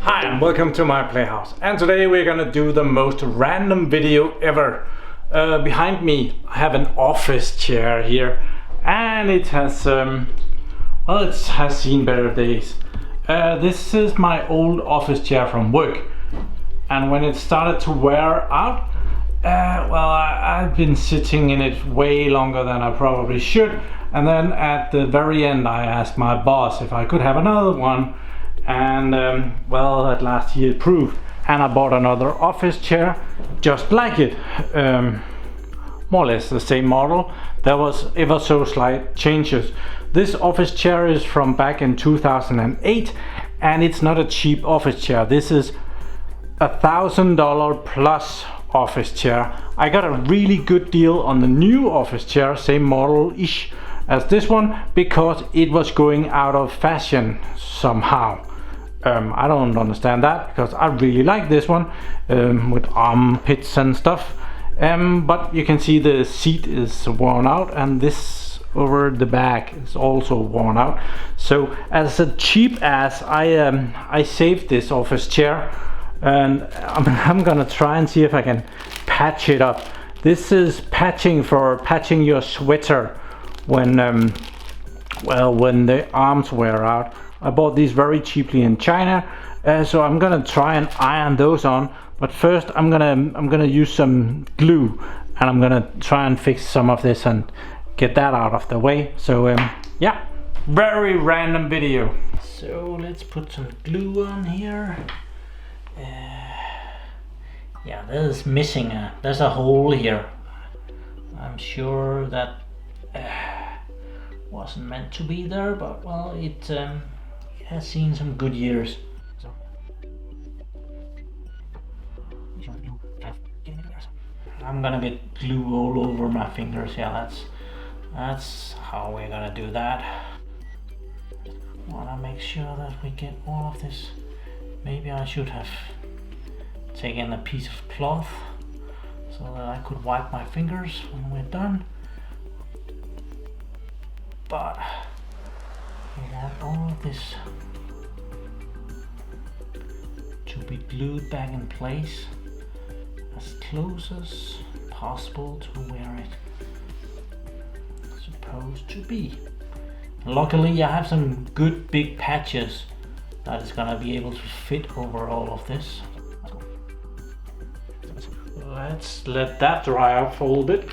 Hi and welcome to my playhouse, and today we're gonna do the most random video ever. Behind me I have an office chair here, and it has it has seen better days. This is my old office chair from work, and when it started to wear out, I've been sitting in it way longer than I probably should, and then at the very end I asked my boss if I could have another one, and at last he approved, and I bought another office chair just like it, more or less the same model. There was ever so slight changes. This office chair is from back in 2008, and it's not a cheap office chair. This is $1,000 plus office chair. I got a really good deal on the new office chair, same model-ish as this one, because it was going out of fashion somehow. I don't understand that, because I really like this one with armpits and stuff, but you can see the seat is worn out, and this over the back is also worn out. So as a cheap ass, I saved this office chair, and I'm gonna try and see if I can patch it up. This is patching for patching your sweater when the arms wear out. I bought these very cheaply in China, so I'm gonna try and iron those on. But first I'm gonna use some glue, and I'm gonna try and fix some of this and get that out of the way. So yeah, very random video. So let's put some glue on here. Yeah, there's missing there's a hole here. I'm sure that wasn't meant to be there, but well, it has seen some good years. So I'm gonna get glue all over my fingers. Yeah, that's how we're gonna do that. Wanna make sure that we get all of this. Maybe I should have taken a piece of cloth so that I could wipe my fingers when we're done. But we want all of this to be glued back in place as close as possible to where it's supposed to be. Luckily I have some good big patches that is gonna be able to fit over all of this. Let's let that dry out for a little bit,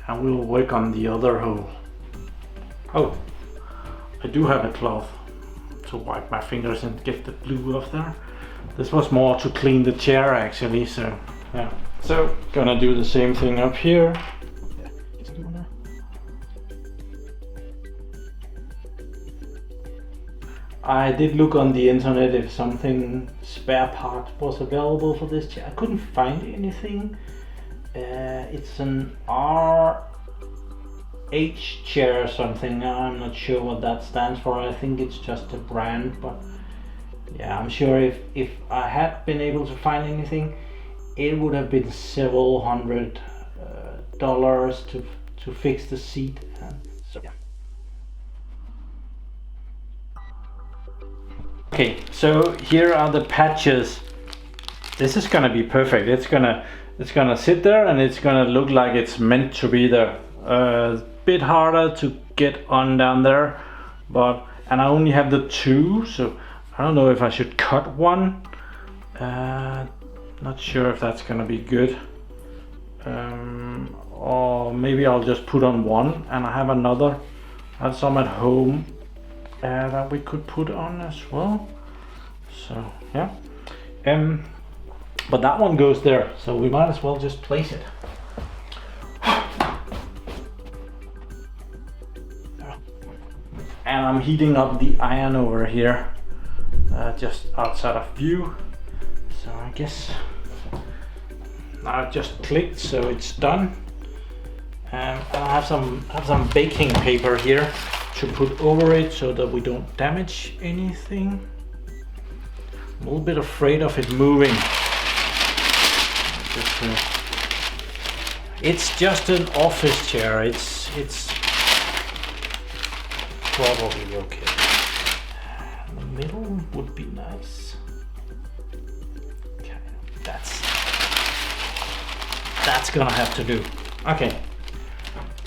and we'll work on the other hole. Oh, I do have a cloth to wipe my fingers and get the glue off there. This was more to clean the chair actually, so yeah. So gonna do the same thing up here. I did look on the internet if something spare part was available for this chair. I couldn't find anything. It's an RH chair or something. I'm not sure what that stands for. I think it's just a brand, but yeah, I'm sure if I had been able to find anything, it would have been several hundred dollars to fix the seat. So yeah. Okay, so here are the patches. This is gonna be perfect. It's gonna sit there, and it's gonna look like it's meant to be there. Bit harder to get on down there, and I only have the two, so I don't know if I should cut one. Not sure if that's gonna be good. Or maybe I'll just put on one, and I have some at home that we could put on as well. So yeah, but that one goes there, so we might as well just place it. And I'm heating up the iron over here, just outside of view. So I guess now it just clicked, so it's done. And I have some baking paper here to put over it so that we don't damage anything. I'm a little bit afraid of it moving. It's just an office chair. It's probably okay. The middle would be nice. Okay, that's gonna have to do. Okay,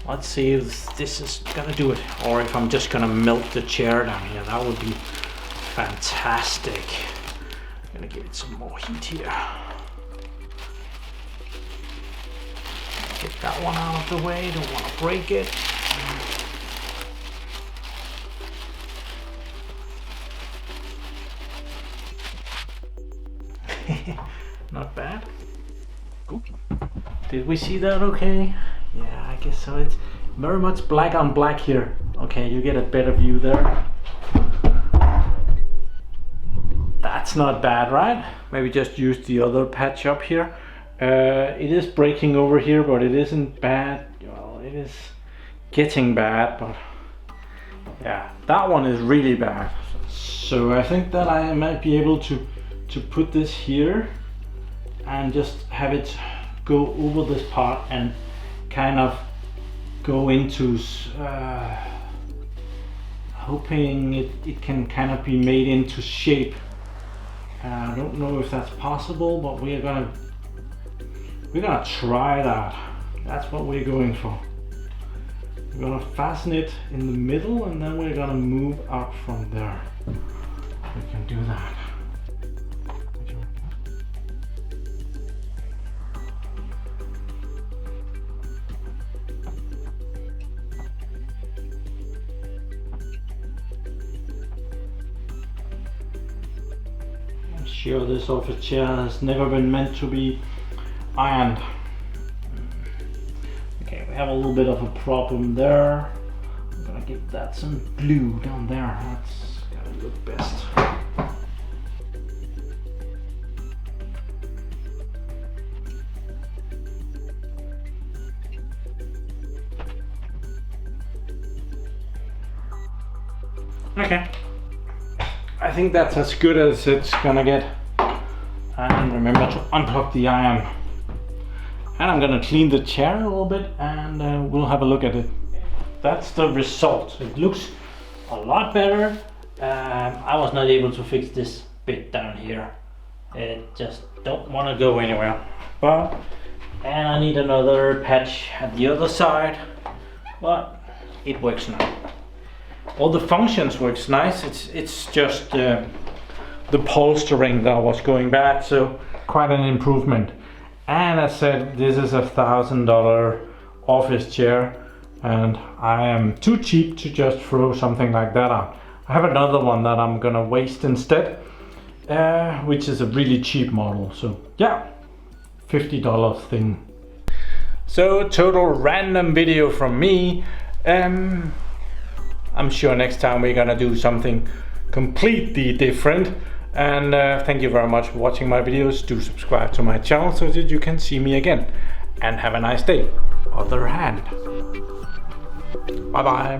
let's see if this is gonna do it, or if I'm just gonna melt the chair down here. That would be fantastic. I'm gonna give it some more heat here. Get that one out of the way, don't want to break it. Not bad. Ooh. Did we see that okay? Yeah, I guess so. It's very much black on black here. Okay, you get a better view there. That's not bad, right? Maybe just use the other patch up here. It is breaking over here, but it isn't bad. Well, it is getting bad, but yeah, that one is really bad. So I think that I might be able to put this here and just have it go over this part and kind of go into hoping it can kind of be made into shape. I don't know if that's possible, but we're gonna try that. That's what we're going for. We're gonna fasten it in the middle and then we're gonna move out from there. We can do that. I'm sure this office chair has never been meant to be ironed. Okay, we have a little bit of a problem there. I'm gonna give that some glue down there. That's gotta look best. Okay, I think that's as good as it's gonna get. And remember to unplug the iron. And I'm gonna clean the chair a little bit and we'll have a look at it. That's the result. It looks a lot better. I was not able to fix this bit down here. It just don't want to go anywhere. And I need another patch at the other side, but it works now. All the functions works nice. It's just the polstering that was going bad, so quite an improvement. And as said, this is $1,000 office chair, and I am too cheap to just throw something like that out. I have another one that I'm gonna waste instead, which is a really cheap model. So yeah, $50 thing. So total random video from me. I'm sure next time we're gonna do something completely different. And thank you very much for watching my videos. Do subscribe to my channel so that you can see me again. And have a nice day. Other hand. Bye bye.